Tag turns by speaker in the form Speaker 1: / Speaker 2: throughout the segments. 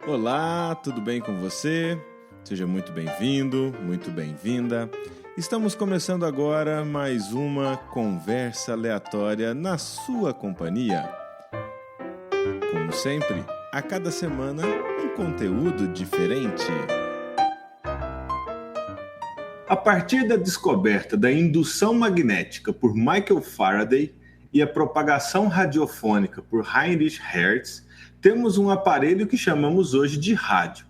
Speaker 1: Olá, tudo bem com você? Seja muito bem-vindo, muito bem-vinda. Estamos começando agora mais uma conversa aleatória na sua companhia. Como sempre, a cada semana um conteúdo diferente. A partir da descoberta da indução magnética por Michael Faraday e a propagação radiofônica por Heinrich Hertz, temos um aparelho que chamamos hoje de rádio.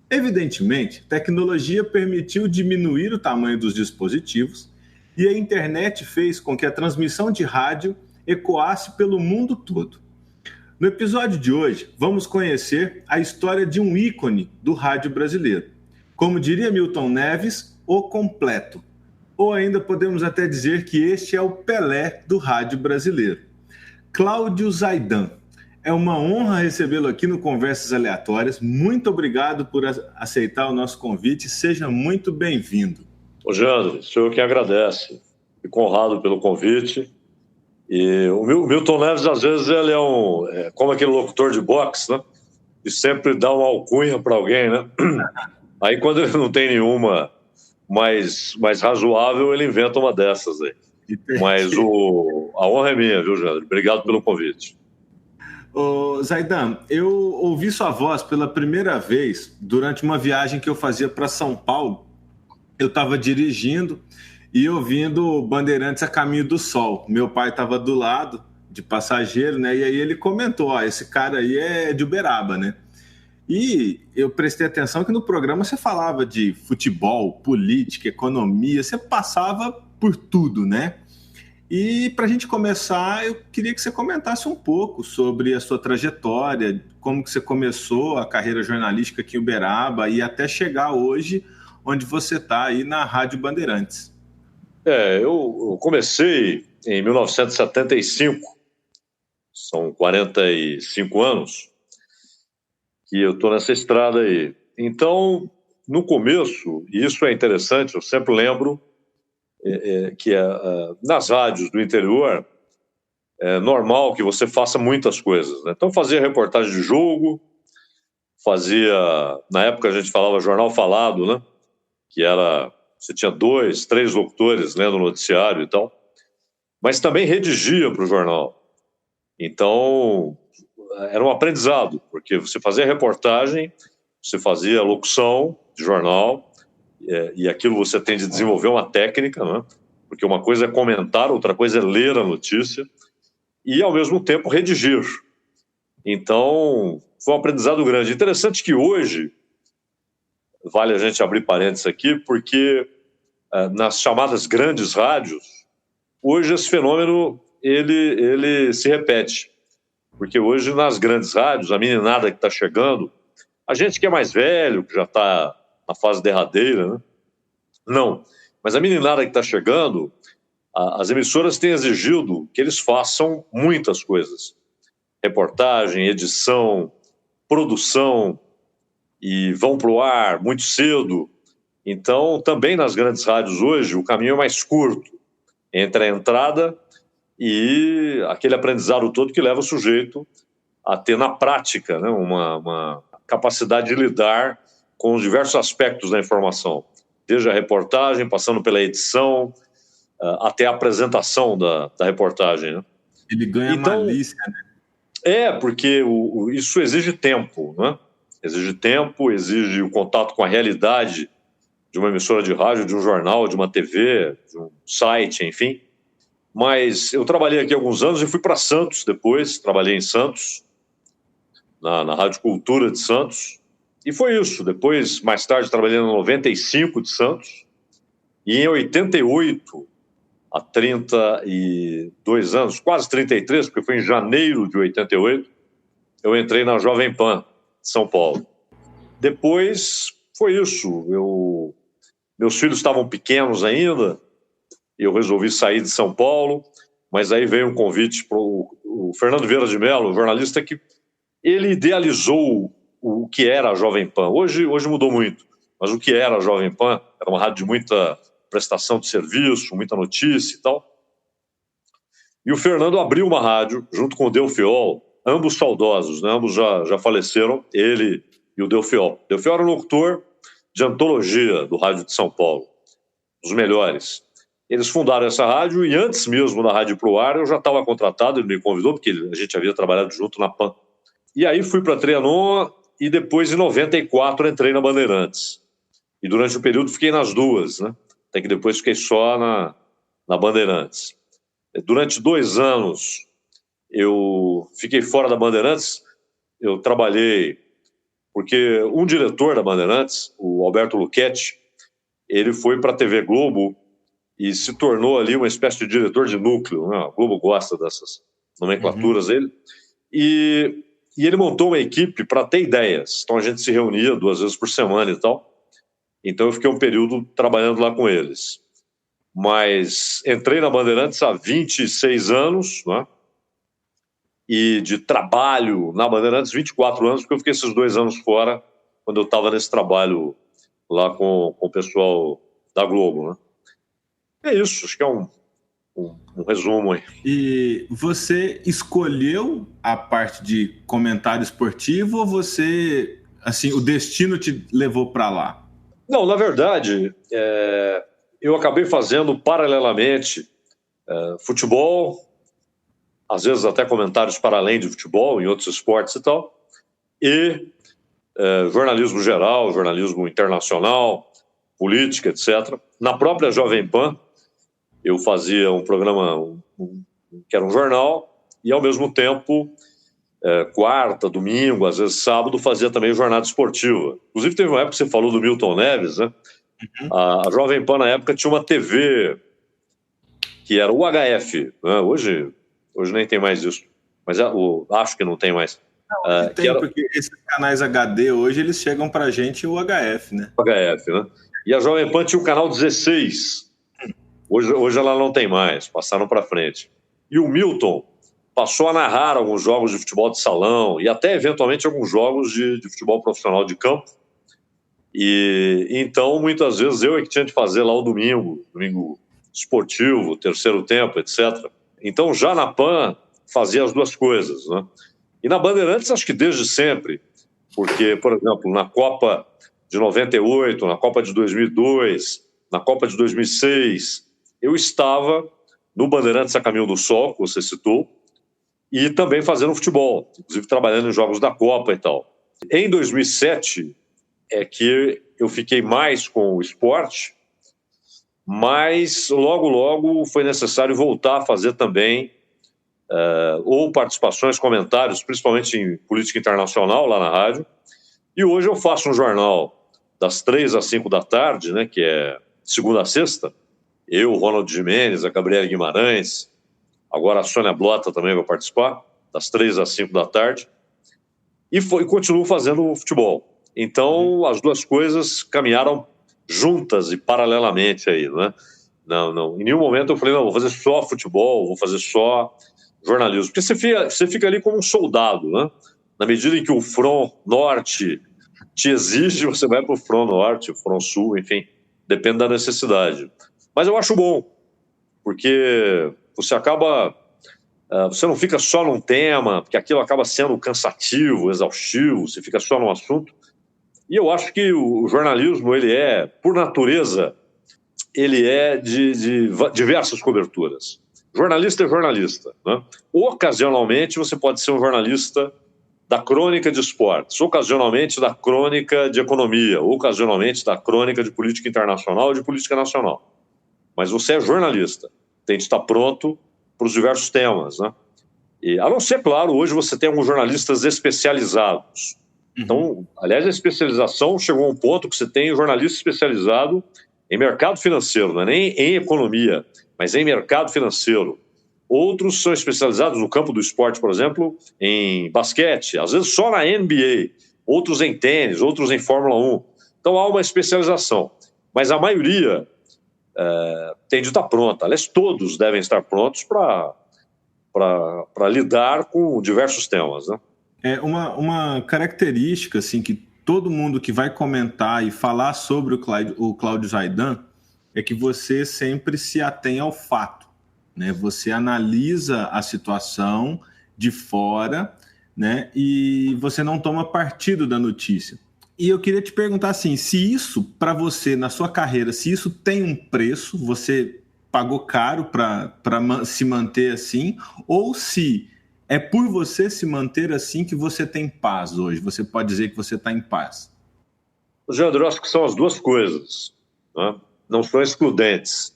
Speaker 1: Evidentemente, a tecnologia permitiu diminuir o tamanho dos dispositivos e a internet fez com que a transmissão de rádio ecoasse pelo mundo todo. No episódio de hoje, vamos conhecer a história de um ícone do rádio brasileiro. Como diria Milton Neves, o completo. Ou ainda podemos até dizer que este é o Pelé do rádio brasileiro. Cláudio Zaidan. É uma honra recebê-lo aqui no Conversas Aleatórias. Muito obrigado por aceitar o nosso convite. Seja muito bem-vindo.
Speaker 2: Ô, Jandro, sou eu que agradece. Fico honrado pelo convite. E o Milton Neves, às vezes, ele é como aquele locutor de boxe, né? E sempre dá uma alcunha para alguém, né? Aí, quando ele não tem nenhuma mais razoável, ele inventa uma dessas aí. Mas a honra é minha, viu, Jandro? Obrigado pelo convite.
Speaker 1: Ô, Zaidan, eu ouvi sua voz pela primeira vez durante uma viagem que eu fazia para São Paulo. Eu estava dirigindo e ouvindo Bandeirantes a Caminho do Sol. Meu pai estava do lado, de passageiro, né? E aí ele comentou, esse cara aí é de Uberaba, né? E eu prestei atenção que no programa você falava de futebol, política, economia, você passava por tudo, né? E para a gente começar, eu queria que você comentasse um pouco sobre a sua trajetória, como que você começou a carreira jornalística aqui em Uberaba e até chegar hoje onde você está aí na Rádio Bandeirantes.
Speaker 2: Eu comecei em 1975, são 45 anos que eu estou nessa estrada aí. Então, no começo, e isso é interessante, eu sempre lembro que nas rádios do interior é normal que você faça muitas coisas, né? Então fazia reportagem de jogo, na época a gente falava jornal falado, né? Que você tinha 2, 3 locutores lendo o noticiário e tal, mas também redigia para o jornal. Então era um aprendizado, porque você fazia reportagem, você fazia locução de jornal, e aquilo você tem de desenvolver uma técnica, né? Porque uma coisa é comentar, outra coisa é ler a notícia e, ao mesmo tempo, redigir. Então, foi um aprendizado grande. Interessante que hoje, vale a gente abrir parênteses aqui, porque nas chamadas grandes rádios, hoje esse fenômeno ele se repete. Porque hoje, nas grandes rádios, a meninada que está chegando, a gente que é mais velho, que já está na fase derradeira, né? Não. Mas a meninada que está chegando, as emissoras têm exigido que eles façam muitas coisas. Reportagem, edição, produção, e vão para o ar muito cedo. Então, também nas grandes rádios hoje, o caminho é mais curto entre a entrada e aquele aprendizado todo que leva o sujeito a ter na prática, né, uma capacidade de lidar com os diversos aspectos da informação, desde a reportagem, passando pela edição, até a apresentação da reportagem, né?
Speaker 1: Ele ganha malícia, né?
Speaker 2: Porque isso exige tempo, né? Exige tempo, exige o contato com a realidade de uma emissora de rádio, de um jornal, de uma TV, de um site, enfim. Mas eu trabalhei aqui há alguns anos e fui para Santos depois, trabalhei em Santos, na Rádio Cultura de Santos. E foi isso. Depois, mais tarde, trabalhei na 95 de Santos. E em 88, há 32 anos, quase 33, porque foi em janeiro de 88, eu entrei na Jovem Pan de São Paulo. Depois, foi isso. Meus filhos estavam pequenos ainda, e eu resolvi sair de São Paulo, mas aí veio um convite para o Fernando Vieira de Mello, jornalista, que ele idealizou o que era a Jovem Pan. Hoje mudou muito, mas o que era a Jovem Pan era uma rádio de muita prestação de serviço, muita notícia e tal. E o Fernando abriu uma rádio junto com o Delfiol, ambos saudosos, né? Ambos já faleceram, ele e o Delfiol. Delfiol era o locutor de antologia do rádio de São Paulo, dos melhores. Eles fundaram essa rádio e antes mesmo da rádio ir pro ar, eu já estava contratado, ele me convidou, porque a gente havia trabalhado junto na PAN. E aí fui para a Trianon e depois, em 94, entrei na Bandeirantes. E durante o período fiquei nas duas, né? Até que depois fiquei só na Bandeirantes. Durante 2 anos eu fiquei fora da Bandeirantes, eu trabalhei, porque um diretor da Bandeirantes, o Alberto Luchetti, ele foi para a TV Globo e se tornou ali uma espécie de diretor de núcleo, né? A Globo gosta dessas nomenclaturas dele, e ele montou uma equipe para ter ideias, então a gente se reunia 2 vezes por semana e tal, então eu fiquei um período trabalhando lá com eles, mas entrei na Bandeirantes há 26 anos, né? E de trabalho na Bandeirantes 24 anos, porque eu fiquei esses 2 anos fora, quando eu estava nesse trabalho lá com o pessoal da Globo, né? É isso, acho que é um resumo aí.
Speaker 1: E você escolheu a parte de comentário esportivo ou você, assim, o destino te levou para lá?
Speaker 2: Não, na verdade, eu acabei fazendo paralelamente futebol, às vezes até comentários para além de futebol, em outros esportes e tal, e jornalismo geral, jornalismo internacional, política, etc. Na própria Jovem Pan, eu fazia um programa que era um jornal, e ao mesmo tempo, quarta, domingo, às vezes sábado, fazia também jornada esportiva. Inclusive teve uma época que você falou do Milton Neves, né? A Jovem Pan na época tinha uma TV que era o HF, né? Hoje nem tem mais isso, mas acho que não tem mais.
Speaker 1: Não, tem, porque esses canais HD hoje eles chegam pra gente o HF, né?
Speaker 2: O HF, né? E a Jovem Pan tinha o canal 16. Hoje ela não tem mais, passaram para frente. E o Milton passou a narrar alguns jogos de futebol de salão e até eventualmente alguns jogos de futebol profissional de campo. E então muitas vezes eu é que tinha de fazer lá o domingo esportivo, terceiro tempo, etc. Então já na PAN fazia as duas coisas, né? E na Bandeirantes acho que desde sempre, porque, por exemplo, na Copa de 98, na Copa de 2002, na Copa de 2006, eu estava no Bandeirantes a Caminho do Sol, que você citou, e também fazendo futebol, inclusive trabalhando em jogos da Copa e tal. Em 2007 é que eu fiquei mais com o esporte, mas logo foi necessário voltar a fazer também ou participações, comentários, principalmente em política internacional lá na rádio. E hoje eu faço um jornal das 3 às 5 da tarde, né, que é segunda a sexta. Eu, o Ronald Gimenez, a Gabriela Guimarães, agora a Sônia Blota também vai participar, das 3 às 5 da tarde. E continuo fazendo futebol. Então, as duas coisas caminharam juntas e paralelamente aí, né? Não. Em nenhum momento eu falei, não, vou fazer só futebol, vou fazer só jornalismo. Porque você fica ali como um soldado, né? Na medida em que o front norte te exige, você vai para o front norte, o front sul, enfim, depende da necessidade. Mas eu acho bom, porque você acaba... você não fica só num tema, porque aquilo acaba sendo cansativo, exaustivo, você fica só num assunto. E eu acho que o jornalismo, ele é, por natureza, ele é de diversas coberturas. Jornalista é jornalista, né? Ocasionalmente você pode ser um jornalista da crônica de esportes, ocasionalmente da crônica de economia, ocasionalmente da crônica de política internacional e de política nacional. Mas você é jornalista, tem de estar pronto para os diversos temas, né? E, a não ser, claro, hoje você tem alguns jornalistas especializados. Então, aliás, a especialização chegou a um ponto que você tem um jornalista especializado em mercado financeiro, não é nem em economia, mas em mercado financeiro. Outros são especializados no campo do esporte, por exemplo, em basquete, às vezes só na NBA, outros em tênis, outros em Fórmula 1. Então há uma especialização, mas a maioria tem de estar pronta. Aliás, todos devem estar prontos para lidar com diversos temas, né?
Speaker 1: É uma característica assim, que todo mundo que vai comentar e falar sobre o Cláudio Zaidan é que você sempre se atém ao fato, né? Você analisa a situação de fora, né? E você não toma partido da notícia. E eu queria te perguntar assim, se isso, para você, na sua carreira, se isso tem um preço, você pagou caro para se manter assim, ou se é por você se manter assim que você tem paz hoje, você pode dizer que você está em paz?
Speaker 2: Leandro, eu acho que são as duas coisas, né? Não são excludentes.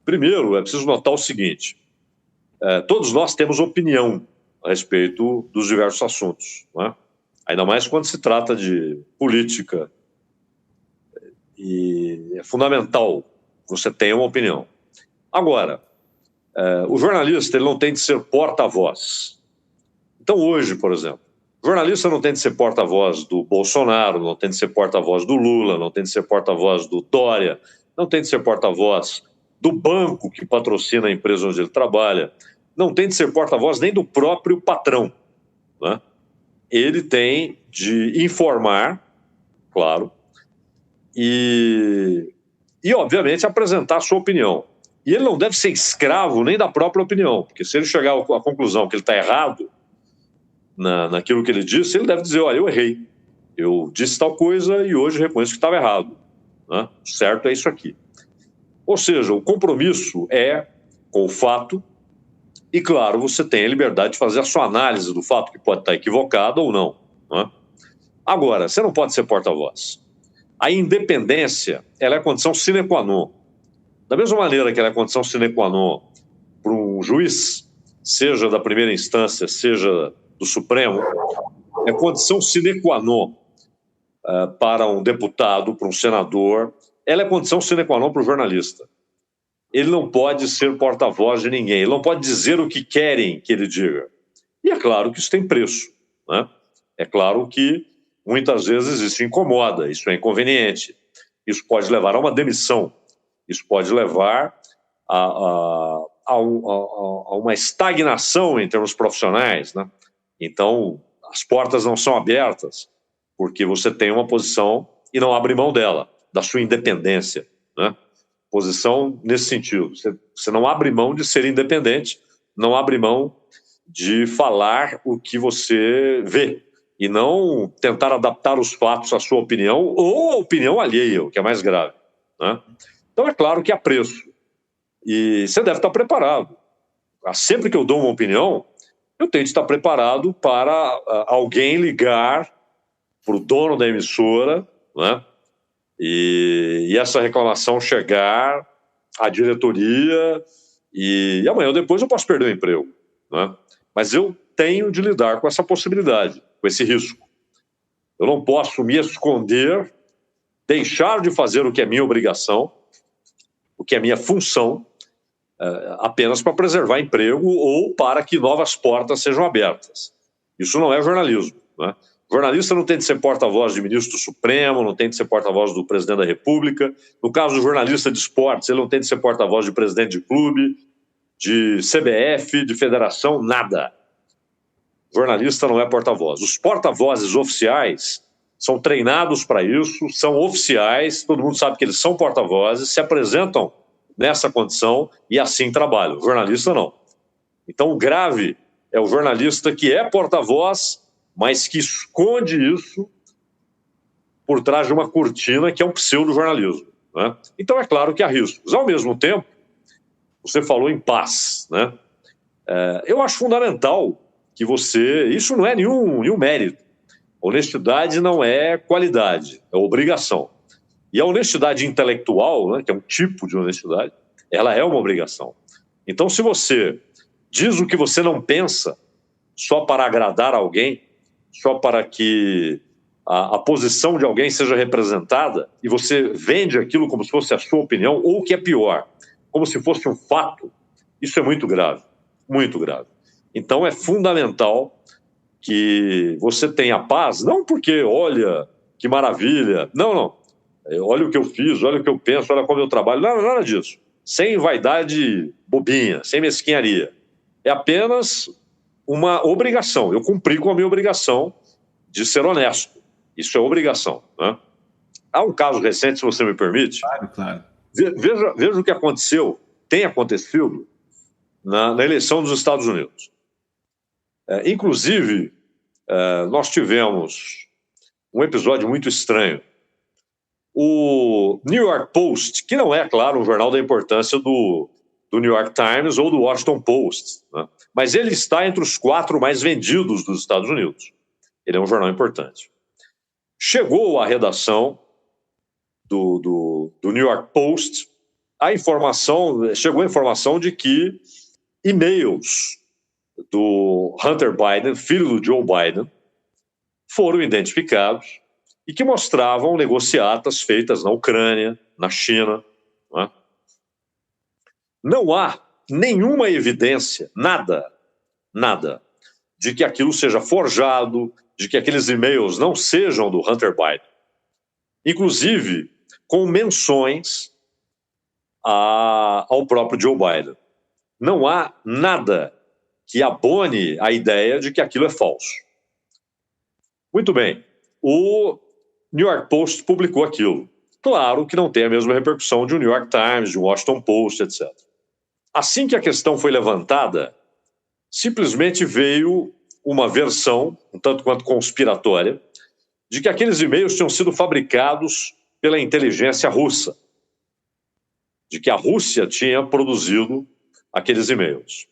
Speaker 2: Primeiro, é preciso notar o seguinte, todos nós temos opinião a respeito dos diversos assuntos, né? Ainda mais quando se trata de política, e é fundamental que você tenha uma opinião. Agora, o jornalista ele não tem de ser porta-voz. Então hoje, por exemplo, o jornalista não tem de ser porta-voz do Bolsonaro, não tem de ser porta-voz do Lula, não tem de ser porta-voz do Dória, não tem de ser porta-voz do banco que patrocina a empresa onde ele trabalha, não tem de ser porta-voz nem do próprio patrão, né? Ele tem de informar, claro, e obviamente apresentar a sua opinião. E ele não deve ser escravo nem da própria opinião, porque se ele chegar à conclusão que ele está errado naquilo que ele disse, ele deve dizer, olha, eu errei, eu disse tal coisa e hoje reconheço que estava errado, né? Certo é isso aqui. Ou seja, o compromisso é com o fato e, claro, você tem a liberdade de fazer a sua análise do fato, que pode estar equivocado ou não, né? Agora, você não pode ser porta-voz. A independência, ela é condição sine qua non. Da mesma maneira que ela é condição sine qua non para um juiz, seja da primeira instância, seja do Supremo, é condição sine qua non para um deputado, para um senador, ela é condição sine qua non para o jornalista. Ele não pode ser porta-voz de ninguém, ele não pode dizer o que querem que ele diga. E é claro que isso tem preço, né? É claro que muitas vezes isso incomoda, isso é inconveniente, isso pode levar a uma demissão, isso pode levar a uma estagnação em termos profissionais, né? Então, as portas não são abertas, porque você tem uma posição e não abre mão dela, da sua independência, né? Posição nesse sentido. Você não abre mão de ser independente, não abre mão de falar o que você vê e não tentar adaptar os fatos à sua opinião ou à opinião alheia, o que é mais grave, né? Então é claro que há preço e você deve estar preparado. Sempre que eu dou uma opinião, eu tenho de estar preparado para alguém ligar para o dono da emissora, né? E essa reclamação chegar à diretoria e amanhã ou depois eu posso perder o emprego, né? Mas eu tenho de lidar com essa possibilidade, com esse risco. Eu não posso me esconder, deixar de fazer o que é minha obrigação, o que é minha função, apenas para preservar emprego ou para que novas portas sejam abertas. Isso não é jornalismo, né? O jornalista não tem de ser porta-voz de ministro do Supremo, não tem de ser porta-voz do presidente da República. No caso do jornalista de esportes, ele não tem de ser porta-voz de presidente de clube, de CBF, de federação, nada. O jornalista não é porta-voz. Os porta-vozes oficiais são treinados para isso, são oficiais, todo mundo sabe que eles são porta-vozes, se apresentam nessa condição e assim trabalham. O jornalista não. Então o grave é o jornalista que é porta-voz, mas que esconde isso por trás de uma cortina que é um pseudo-jornalismo, né? Então é claro que há riscos. Ao mesmo tempo, você falou em paz, né? Eu acho fundamental que você... Isso não é nenhum mérito. Honestidade não é qualidade, é obrigação. E a honestidade intelectual, né, que é um tipo de honestidade, ela é uma obrigação. Então, se você diz o que você não pensa só para agradar alguém, só para que a posição de alguém seja representada, e você vende aquilo como se fosse a sua opinião, ou o que é pior, como se fosse um fato, isso é muito grave, muito grave. Então, é fundamental que você tenha paz, não porque, olha, que maravilha, não. Olha o que eu fiz, olha o que eu penso, olha como eu trabalho, nada disso. Sem vaidade bobinha, sem mesquinharia. É apenas uma obrigação. Eu cumpri com a minha obrigação de ser honesto. Isso é obrigação, né? Há um caso recente, se você me permite.
Speaker 1: Claro.
Speaker 2: Veja o que aconteceu, tem acontecido na eleição dos Estados Unidos. Inclusive, nós tivemos um episódio muito estranho. O New York Post, que não é, claro, um jornal da importância do New York Times ou do Washington Post, né? Mas ele está entre os 4 mais vendidos dos Estados Unidos. Ele é um jornal importante. Chegou à redação do New York Post chegou a informação de que e-mails do Hunter Biden, filho do Joe Biden, foram identificados e que mostravam negociatas feitas na Ucrânia, na China. Não há nenhuma evidência, nada, de que aquilo seja forjado, de que aqueles e-mails não sejam do Hunter Biden. Inclusive, com menções ao próprio Joe Biden. Não há nada que abone a ideia de que aquilo é falso. Muito bem, o New York Post publicou aquilo. Claro que não tem a mesma repercussão de um New York Times, de um Washington Post, etc. Assim que a questão foi levantada, simplesmente veio uma versão, um tanto quanto conspiratória, de que aqueles e-mails tinham sido fabricados pela inteligência russa, de que a Rússia tinha produzido aqueles e-mails.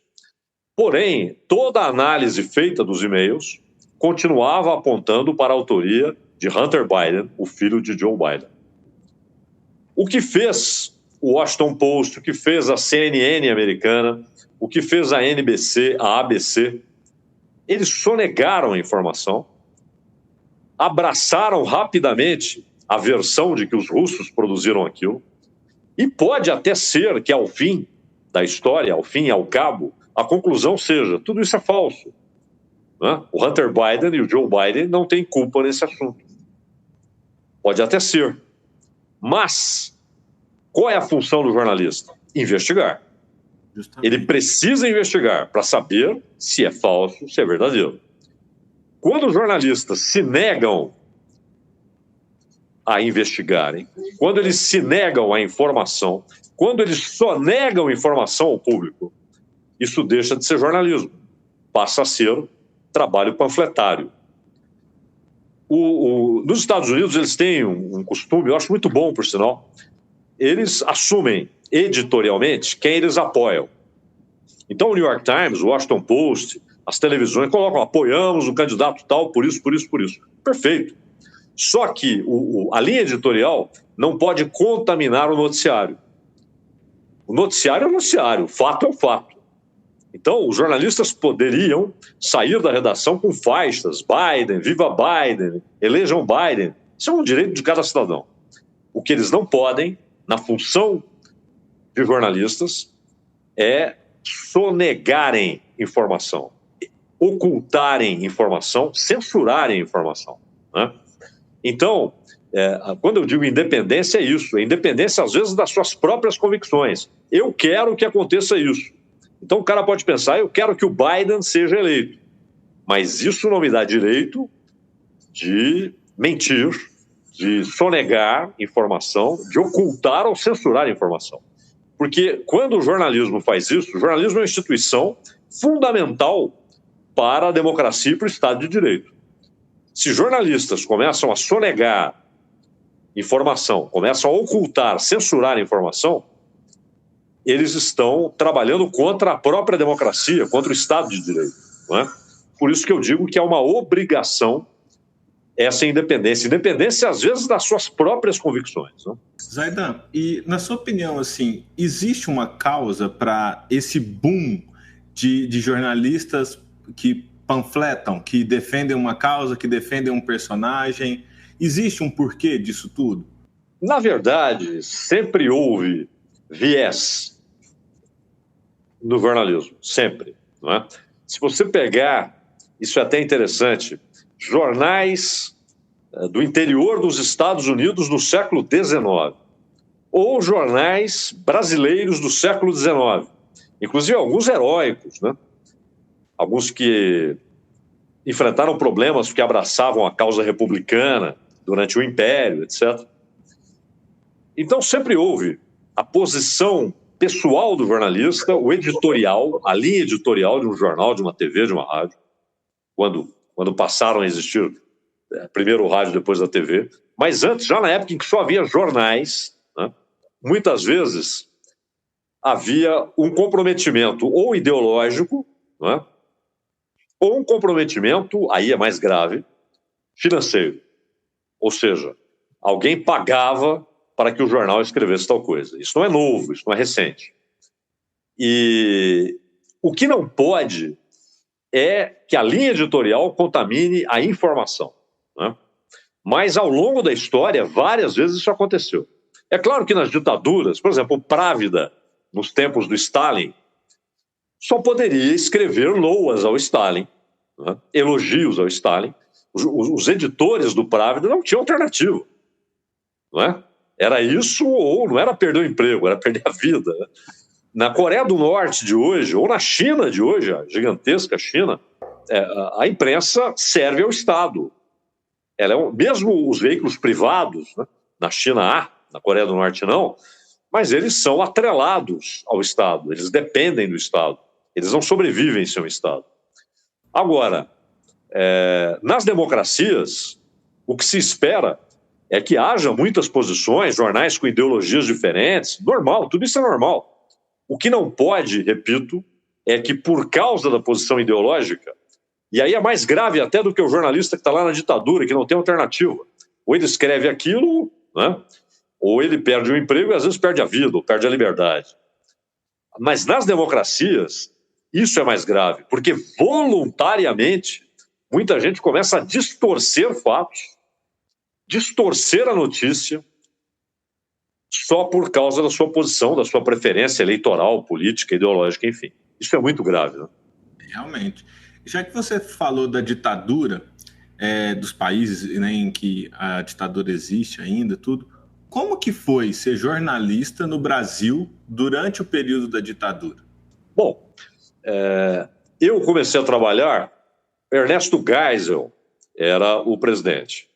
Speaker 2: Porém, toda a análise feita dos e-mails continuava apontando para a autoria de Hunter Biden, o filho de Joe Biden. O que fez o Washington Post, o que fez a CNN americana, o que fez a NBC, a ABC, eles sonegaram a informação, abraçaram rapidamente a versão de que os russos produziram aquilo, e pode até ser que ao fim da história, ao fim e ao cabo, a conclusão seja, tudo isso é falso. Né? O Hunter Biden e o Joe Biden não têm culpa nesse assunto. Pode até ser. Mas qual é a função do jornalista? Investigar. Justamente. Ele precisa investigar para saber se é falso, se é verdadeiro. Quando os jornalistas se negam a investigarem, quando eles se negam à informação, quando eles só negam informação ao público, isso deixa de ser jornalismo, passa a ser trabalho panfletário. Nos Estados Unidos eles têm um costume, eu acho muito bom por sinal, eles assumem editorialmente quem eles apoiam. Então o New York Times, o Washington Post, as televisões colocam, apoiamos o candidato tal por isso. Perfeito. Só que a linha editorial não pode contaminar o noticiário. O noticiário é o noticiário, o fato é o fato. Então, os jornalistas poderiam sair da redação com faixas, Biden, viva Biden, elejam Biden. Isso é um direito de cada cidadão. O que eles não podem, na função de jornalistas, é sonegarem informação, ocultarem informação, censurarem informação, né? Então, quando eu digo independência, é isso. É independência, às vezes, das suas próprias convicções. Eu quero que aconteça isso. Então, o cara pode pensar, eu quero que o Biden seja eleito. Mas isso não me dá direito de mentir, de sonegar informação, de ocultar ou censurar informação. Porque quando o jornalismo faz isso, o jornalismo é uma instituição fundamental para a democracia e para o Estado de Direito. Se jornalistas começam a sonegar informação, começam a ocultar, censurar informação, eles estão trabalhando contra a própria democracia, contra o Estado de Direito, não é? Por isso que eu digo que é uma obrigação essa independência. Independência, às vezes, das suas próprias convicções. Não?
Speaker 1: Zaidan, e na sua opinião, assim, existe uma causa para esse boom de jornalistas que panfletam, que defendem uma causa, que defendem um personagem? Existe um porquê disso tudo?
Speaker 2: Na verdade, sempre houve viés no jornalismo, sempre. Não é? Se você pegar, isso é até interessante, jornais do interior dos Estados Unidos no século XIX, ou jornais brasileiros do século XIX, inclusive alguns heróicos, né? Alguns que enfrentaram problemas porque abraçavam a causa republicana durante o Império, etc. Então sempre houve a posição pessoal do jornalista, o editorial, a linha editorial de um jornal, de uma TV, de uma rádio, quando passaram a existir primeiro o rádio, depois a TV, mas antes, já na época em que só havia jornais, né, muitas vezes havia um comprometimento ou ideológico, né, ou um comprometimento, aí é mais grave, financeiro. Ou seja, alguém pagava para que o jornal escrevesse tal coisa. Isso não é novo, isso não é recente. E o que não pode é que a linha editorial contamine a informação, né? Mas ao longo da história, várias vezes isso aconteceu. É claro que nas ditaduras, por exemplo, Právida, nos tempos do Stalin, só poderia escrever loas ao Stalin, né? Elogios ao Stalin. Os editores do Právida não tinham alternativa, não é? Era isso ou não era perder o emprego, era perder a vida, né? Na Coreia do Norte de hoje, ou na China de hoje, a gigantesca China, a imprensa serve ao Estado. Mesmo os veículos privados, né, na China há, na Coreia do Norte não, mas eles são atrelados ao Estado, eles dependem do Estado, eles não sobrevivem sem o Estado. Agora, nas democracias, o que se espera é que haja muitas posições, jornais com ideologias diferentes, normal, tudo isso é normal. O que não pode, repito, é que por causa da posição ideológica, e aí é mais grave até do que o jornalista que está lá na ditadura, que não tem alternativa. Ou ele escreve aquilo, né? Ou ele perde o emprego e às vezes perde a vida, ou perde a liberdade. Mas nas democracias, isso é mais grave, porque voluntariamente muita gente começa a distorcer fatos, distorcer a notícia, só por causa da sua posição, da sua preferência eleitoral, política, ideológica, enfim. Isso é muito grave, né?
Speaker 1: Realmente. Já que você falou da ditadura, dos países, né, em que a ditadura existe ainda, tudo, como que foi ser jornalista no Brasil durante o período da ditadura?
Speaker 2: Bom, eu comecei a trabalhar, Ernesto Geisel era o presidente.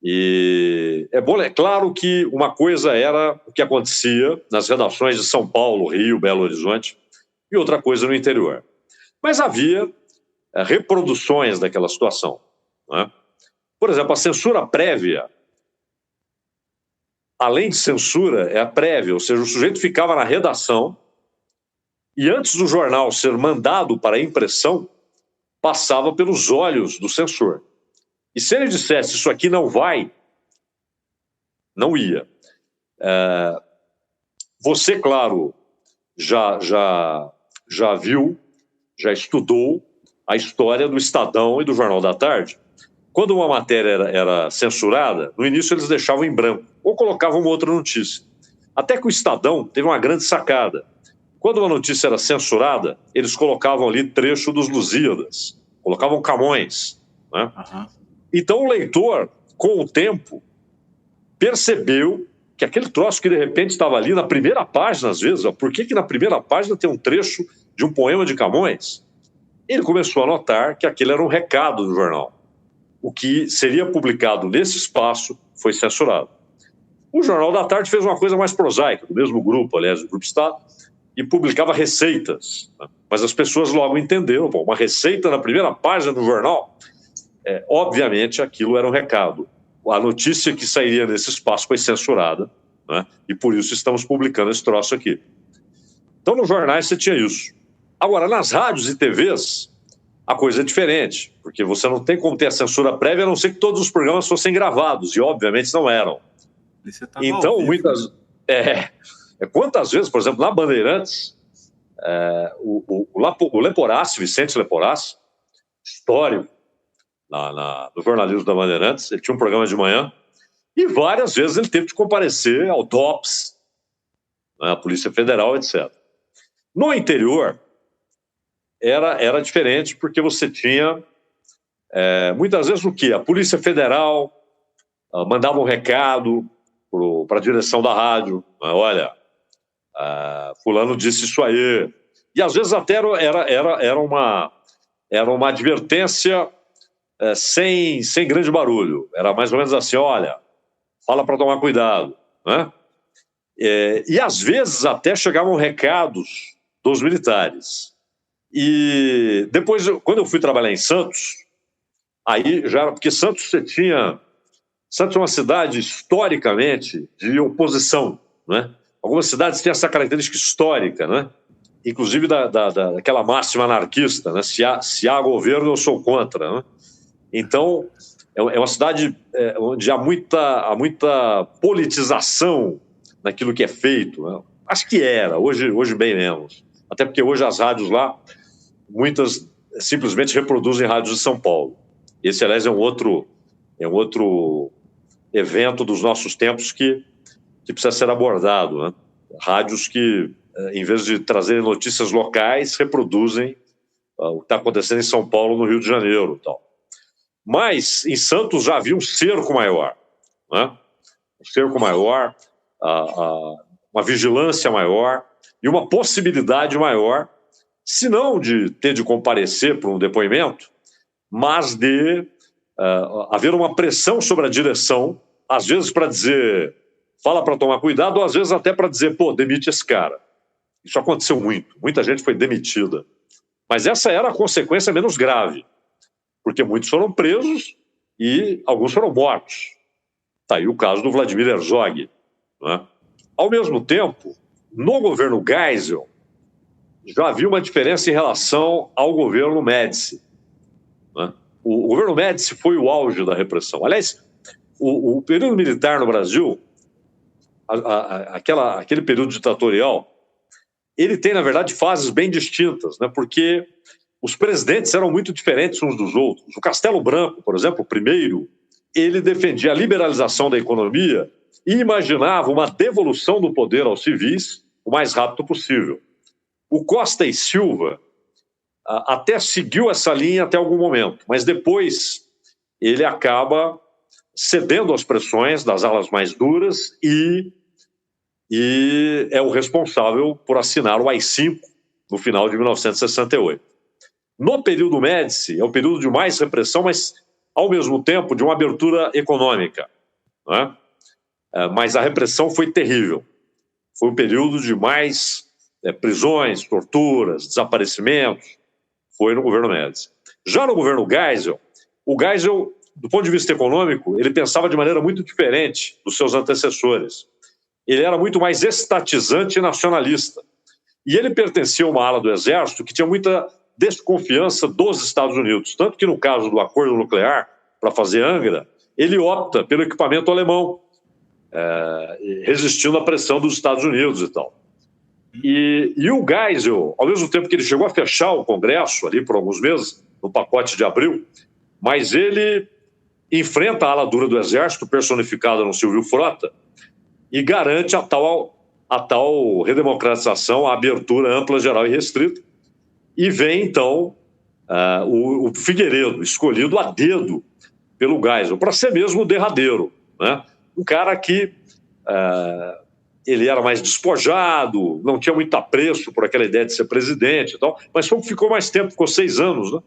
Speaker 2: E é claro que uma coisa era o que acontecia nas redações de São Paulo, Rio, Belo Horizonte, e outra coisa no interior. Mas havia reproduções daquela situação, né? Por exemplo, a censura prévia, além de censura, é a prévia, ou seja, o sujeito ficava na redação e antes do jornal ser mandado para a impressão, passava pelos olhos do censor. E se ele dissesse, isso aqui não vai, não ia. Você, claro, já viu, já estudou a história do Estadão e do Jornal da Tarde. Quando uma matéria era censurada, no início eles deixavam em branco, ou colocavam uma outra notícia. Até que o Estadão teve uma grande sacada. Quando uma notícia era censurada, eles colocavam ali trecho dos Lusíadas, colocavam Camões, né? Uhum. Então o leitor, com o tempo, percebeu que aquele troço que de repente estava ali na primeira página, às vezes, por que na primeira página tem um trecho de um poema de Camões? Ele começou a notar que aquele era um recado do jornal. O que seria publicado nesse espaço foi censurado. O Jornal da Tarde fez uma coisa mais prosaica, do mesmo grupo, aliás, do Grupo Estado, e publicava receitas. Mas as pessoas logo entenderam, uma receita na primeira página do jornal, obviamente aquilo era um recado. A notícia que sairia nesse espaço foi censurada, né? E por isso estamos publicando esse troço aqui. Então, nos jornais você tinha isso. Agora, nas rádios e TVs, a coisa é diferente, porque você não tem como ter a censura prévia, a não ser que todos os programas fossem gravados, e obviamente não eram. Então, quantas vezes, por exemplo, na Bandeirantes, o Leporassi, Vicente Leporassi, histórico no jornalismo da Bandeirantes, ele tinha um programa de manhã, e várias vezes ele teve que comparecer ao DOPS, né, a Polícia Federal, etc. No interior, era diferente, porque você tinha, muitas vezes, o quê? A Polícia Federal mandava um recado para a direção da rádio, olha, fulano disse isso aí, e às vezes até era uma advertência sem grande barulho, era mais ou menos assim, olha, fala para tomar cuidado, né? E às vezes até chegavam recados dos militares. E depois, quando eu fui trabalhar em Santos, Aí já era, porque Santos é uma cidade historicamente de oposição, né? Algumas cidades têm essa característica histórica, né? Inclusive daquela máxima anarquista, né? Se há governo, eu sou contra, né? Então, é uma cidade onde há muita politização naquilo que é feito, né? Acho que era, hoje bem menos. Até porque hoje as rádios lá, muitas simplesmente reproduzem rádios de São Paulo. Esse, aliás, é um outro evento dos nossos tempos que precisa ser abordado, né? Rádios que, em vez de trazerem notícias locais, reproduzem o que está acontecendo em São Paulo, no Rio de Janeiro e tal. Mas em Santos já havia um cerco maior, né? Um cerco maior, uma vigilância maior e uma possibilidade maior, se não de ter de comparecer para um depoimento, mas de haver uma pressão sobre a direção, às vezes para dizer, fala para tomar cuidado, ou às vezes até para dizer, pô, demite esse cara. Isso aconteceu muito, muita gente foi demitida. Mas essa era a consequência menos grave, porque muitos foram presos e alguns foram mortos. Está aí o caso do Vladimir Herzog, né? Ao mesmo tempo, no governo Geisel, já havia uma diferença em relação ao governo Médici, né? O governo Médici foi o auge da repressão. Aliás, o período militar no Brasil, aquele período ditatorial, ele tem, na verdade, fases bem distintas, né? Porque os presidentes eram muito diferentes uns dos outros. O Castelo Branco, por exemplo, o primeiro, ele defendia a liberalização da economia e imaginava uma devolução do poder aos civis o mais rápido possível. O Costa e Silva até seguiu essa linha até algum momento, mas depois ele acaba cedendo às pressões das alas mais duras e é o responsável por assinar o AI-5 no final de 1968. No período Médici, é o período de mais repressão, mas ao mesmo tempo de uma abertura econômica, né? Mas a repressão foi terrível. Foi um período de mais prisões, torturas, desaparecimentos. Foi no governo Médici. Já no governo Geisel, o Geisel, do ponto de vista econômico, ele pensava de maneira muito diferente dos seus antecessores. Ele era muito mais estatizante e nacionalista. E ele pertencia a uma ala do exército que tinha muita desconfiança dos Estados Unidos. Tanto que no caso do acordo nuclear para fazer Angra, ele opta pelo equipamento alemão, resistindo à pressão dos Estados Unidos e tal. E o Geisel, ao mesmo tempo que ele chegou a fechar o Congresso ali por alguns meses, no pacote de abril, mas ele enfrenta a ala dura do Exército, personificada no Silvio Frota, e garante a tal redemocratização, a abertura ampla, geral e restrita. E vem, então, o Figueiredo, escolhido a dedo pelo Geisel, para ser mesmo o derradeiro, né? Um cara que ele era mais despojado, não tinha muito apreço por aquela ideia de ser presidente e tal, mas ficou mais tempo, ficou 6 anos, né?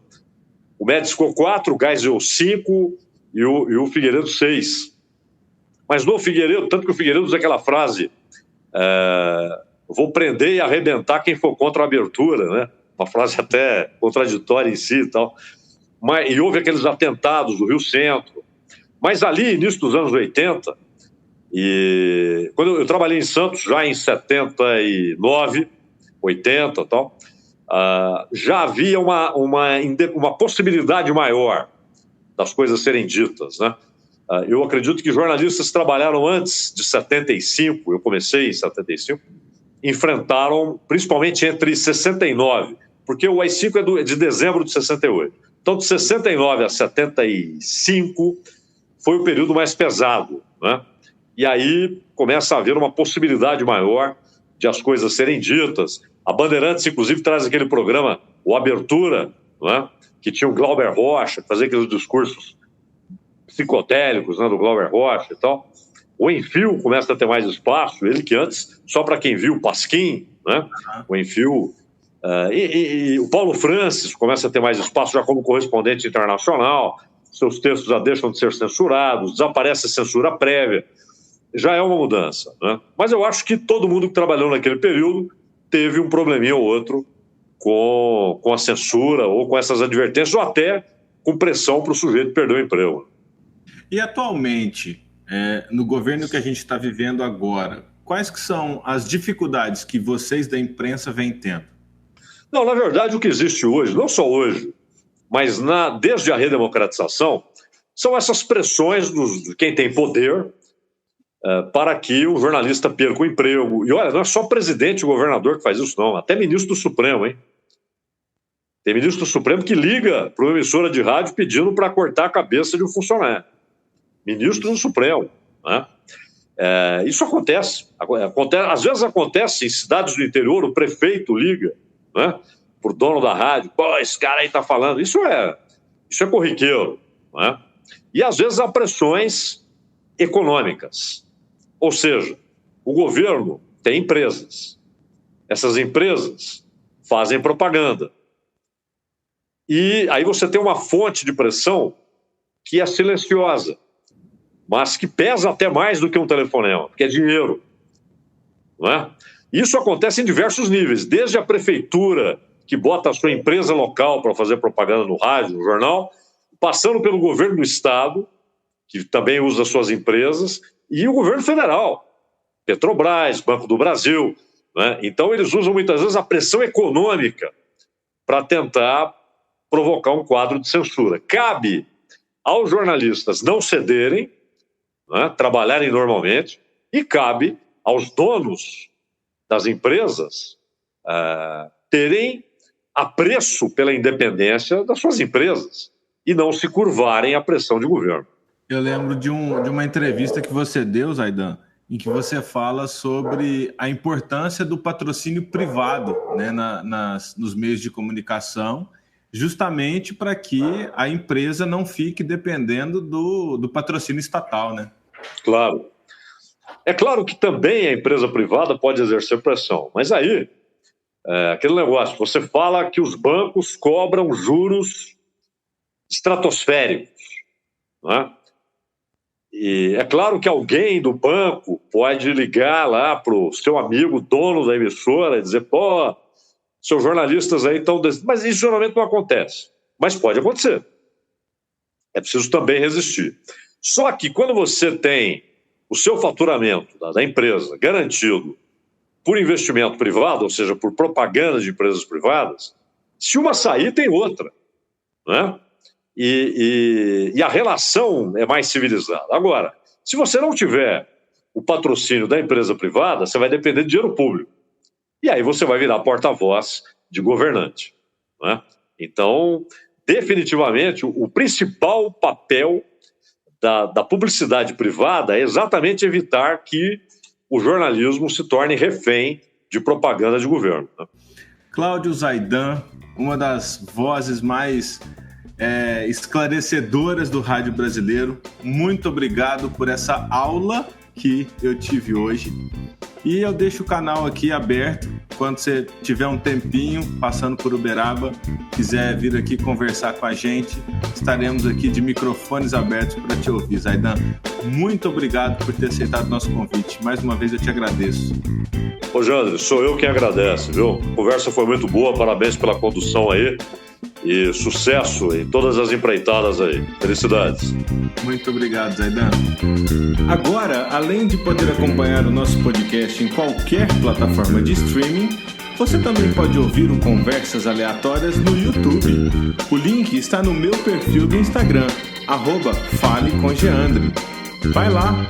Speaker 2: O Médici ficou 4, o Geisel 5 e o Figueiredo 6. Mas no Figueiredo, tanto que o Figueiredo usa aquela frase, vou prender e arrebentar quem for contra a abertura, né? Uma frase até contraditória em si e tal. E houve aqueles atentados do Rio Centro. Mas ali, início dos anos 80, e quando eu trabalhei em Santos, já em 79, 80 e tal, já havia uma possibilidade maior das coisas serem ditas, né? Eu acredito que jornalistas trabalharam antes de 75, eu comecei em 75, enfrentaram, principalmente entre 69, porque o AI-5 é de dezembro de 68. Então, de 69 a 75 foi o período mais pesado, né? E aí começa a haver uma possibilidade maior de as coisas serem ditas. A Bandeirantes, inclusive, traz aquele programa, o Abertura, né? Que tinha o Glauber Rocha, que fazia aqueles discursos psicotélicos, né, do Glauber Rocha e tal. O Enfio começa a ter mais espaço, ele que antes, só para quem viu, Pasquim, né? O Enfio. E o Paulo Francis começa a ter mais espaço já como correspondente internacional, seus textos já deixam de ser censurados, desaparece a censura prévia, já é uma mudança, né? Mas eu acho que todo mundo que trabalhou naquele período teve um probleminha ou outro com a censura ou com essas advertências, ou até com pressão para o sujeito perder o emprego.
Speaker 1: E atualmente, no governo que a gente está vivendo agora, quais que são as dificuldades que vocês da imprensa vêm tendo?
Speaker 2: Não, na verdade, o que existe hoje, não só hoje, mas desde a redemocratização, são essas pressões de quem tem poder para que o jornalista perca o emprego. E olha, não é só presidente e governador que faz isso, não. Até ministro do Supremo, hein? Tem ministro do Supremo que liga para uma emissora de rádio pedindo para cortar a cabeça de um funcionário. Ministro do Supremo, né? Isso acontece. Às vezes acontece em cidades do interior, o prefeito liga, né, para o dono da rádio. Pô, esse cara aí está falando. Isso é corriqueiro, né? E às vezes há pressões econômicas. Ou seja, o governo tem empresas. Essas empresas fazem propaganda. E aí você tem uma fonte de pressão que é silenciosa, mas que pesa até mais do que um telefonema, que é dinheiro. Não é? Isso acontece em diversos níveis, desde a prefeitura, que bota a sua empresa local para fazer propaganda no rádio, no jornal, passando pelo governo do estado, que também usa suas empresas, e o governo federal, Petrobras, Banco do Brasil, né? Então eles usam muitas vezes a pressão econômica para tentar provocar um quadro de censura. Cabe aos jornalistas não cederem, né, trabalharem normalmente, e cabe aos donos das empresas terem apreço pela independência das suas empresas e não se curvarem à pressão de governo.
Speaker 1: Eu lembro de uma entrevista que você deu, Zaidan, em que você fala sobre a importância do patrocínio privado, né, nos meios de comunicação, justamente para que a empresa não fique dependendo do patrocínio estatal, né?
Speaker 2: Claro. É claro que também a empresa privada pode exercer pressão, mas aí, aquele negócio, você fala que os bancos cobram juros estratosféricos, né? E é claro que alguém do banco pode ligar lá para o seu amigo, dono da emissora, e dizer, pô, seus jornalistas aí estão... Mas isso geralmente não acontece. Mas pode acontecer. É preciso também resistir. Só que quando você tem o seu faturamento da empresa garantido por investimento privado, ou seja, por propaganda de empresas privadas, se uma sair, tem outra, né? E a relação é mais civilizada. Agora, se você não tiver o patrocínio da empresa privada, você vai depender de dinheiro público. E aí você vai virar porta-voz de governante, né? Então, definitivamente, o principal papel da publicidade privada é exatamente evitar que o jornalismo se torne refém de propaganda de governo, né?
Speaker 1: Cláudio Zaidan, uma das vozes mais esclarecedoras do rádio brasileiro, muito obrigado por essa aula que eu tive hoje. E eu deixo o canal aqui aberto, quando você tiver um tempinho passando por Uberaba, quiser vir aqui conversar com a gente, estaremos aqui de microfones abertos para te ouvir. Zaidan, muito obrigado por ter aceitado o nosso convite. Mais uma vez eu te agradeço.
Speaker 2: Ô Jandro, sou eu quem agradece, viu? A conversa foi muito boa, parabéns pela condução aí. E sucesso em todas as empreitadas aí. Felicidades.
Speaker 1: Muito obrigado, Zaidan. Agora, além de poder acompanhar o nosso podcast em qualquer plataforma de streaming, você também pode ouvir o Conversas Aleatórias no YouTube. O link está no meu perfil do Instagram, @FaleComGeandre. Vai lá,